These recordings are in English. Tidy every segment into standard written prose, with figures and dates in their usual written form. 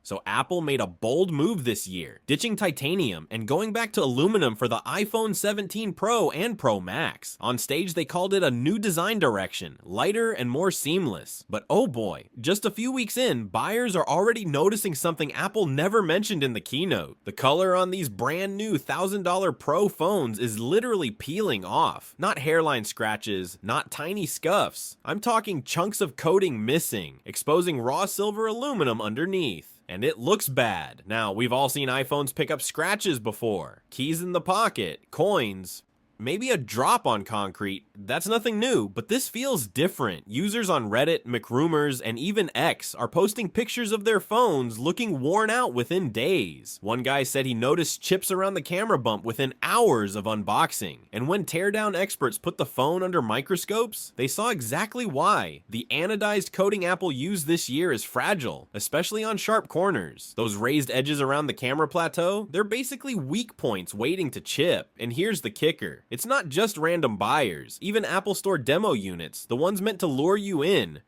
So Apple made a bold move this year, ditching titanium and going back to aluminum for the iPhone 17 Pro and Pro Max. On stage, they called it a new design direction, lighter and more seamless. But oh boy, just a few weeks in, buyers are already noticing something Apple never mentioned in the keynote. The color on these brand new $1,000 Pro phones is literally peeling off. Not hairline scratches, not tiny scuffs. I'm talking chunks of coating missing, exposing raw silver aluminum underneath. And it looks bad. Now, we've all seen iPhones pick up scratches before. Keys in the pocket, coins, maybe a drop on concrete. That's nothing new, but this feels different. Users on Reddit, McRumors, and even X are posting pictures of their phones looking worn out within days. One guy said he noticed chips around the camera bump within hours of unboxing. And when teardown experts put the phone under microscopes, they saw exactly why. The anodized coating Apple used this year is fragile, especially on sharp corners. Those raised edges around the camera plateau, they're basically weak points waiting to chip. And here's the kicker. It's not just random buyers. Even Apple Store demo units, the ones meant to lure you in,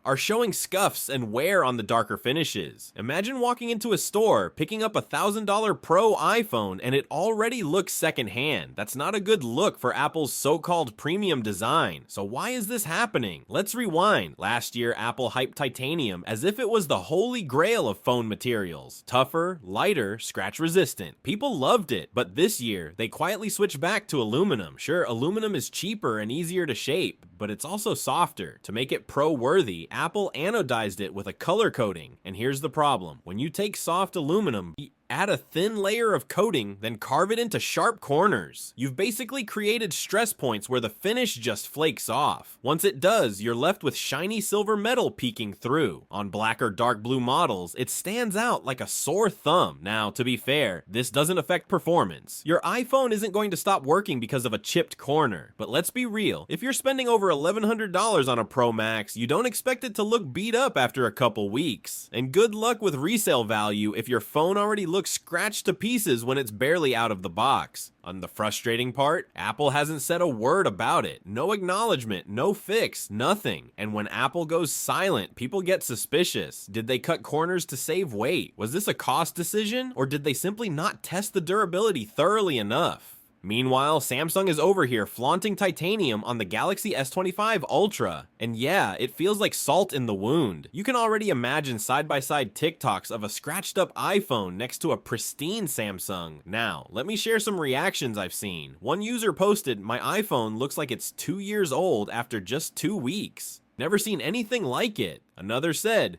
are showing scuffs and wear on the darker finishes. Imagine walking into a store, picking up a $1,000 Pro iPhone, and it already looks secondhand. That's not a good look for Apple's so-called premium design. So why is this happening? Let's rewind. Last year, Apple hyped titanium as if it was the holy grail of phone materials. Tougher, lighter, scratch-resistant. People loved it, but this year, they quietly switched back to aluminum. Sure, aluminum is cheaper and easier to shape, but it's also softer. To make it pro-worthy, Apple anodized it with a color coating. And here's the problem. When you take soft aluminum, add a thin layer of coating, then carve it into sharp corners. You've basically created stress points where the finish just flakes off. Once it does, you're left with shiny silver metal peeking through. On black or dark blue models, it stands out like a sore thumb. Now, to be fair, this doesn't affect performance. Your iPhone isn't going to stop working because of a chipped corner. But let's be real, if you're spending over $1,100 on a Pro Max, you don't expect it to look beat up after a couple weeks. And good luck with resale value if your phone already looks scratched to pieces when it's barely out of the box. On the frustrating part, Apple hasn't said a word about it. No acknowledgement, no fix, nothing. And when Apple goes silent, people get suspicious. Did they cut corners to save weight? Was this a cost decision? Or did they simply not test the durability thoroughly enough? Meanwhile, Samsung is over here flaunting titanium on the Galaxy S25 Ultra. And yeah, it feels like salt in the wound. You can already imagine side-by-side TikToks of a scratched up iPhone next to a pristine Samsung. Now, let me share some reactions I've seen. One user posted, "My iPhone looks like it's 2 years old after just 2 weeks. Never seen anything like it." Another said,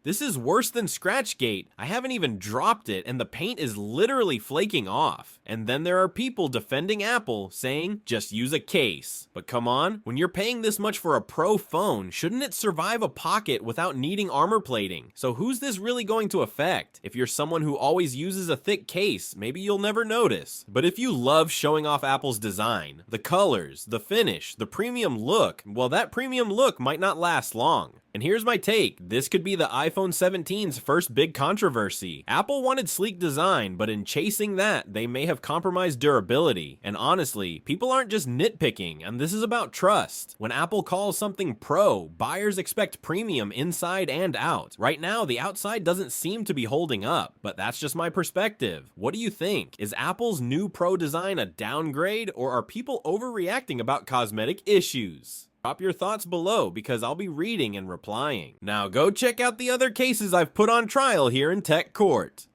"This is worse than ScratchGate. I haven't even dropped it and the paint is literally flaking off." And then there are people defending Apple saying, "Just use a case." But come on, when you're paying this much for a Pro phone, shouldn't it survive a pocket without needing armor plating? So who's this really going to affect? If you're someone who always uses a thick case, maybe you'll never notice. But if you love showing off Apple's design, the colors, the finish, the premium look, well, that premium look might not last long. And here's my take. This could be the iPhone 17's first big controversy. Apple wanted sleek design, but in chasing that, they may have compromised durability. And honestly, people aren't just nitpicking, and this is about trust. When Apple calls something pro, buyers expect premium inside and out. Right now, the outside doesn't seem to be holding up, but that's just my perspective. What do you think? Is Apple's new Pro design a downgrade, or are people overreacting about cosmetic issues? Drop your thoughts below because I'll be reading and replying. Now go check out the other cases I've put on trial here in Tech Court.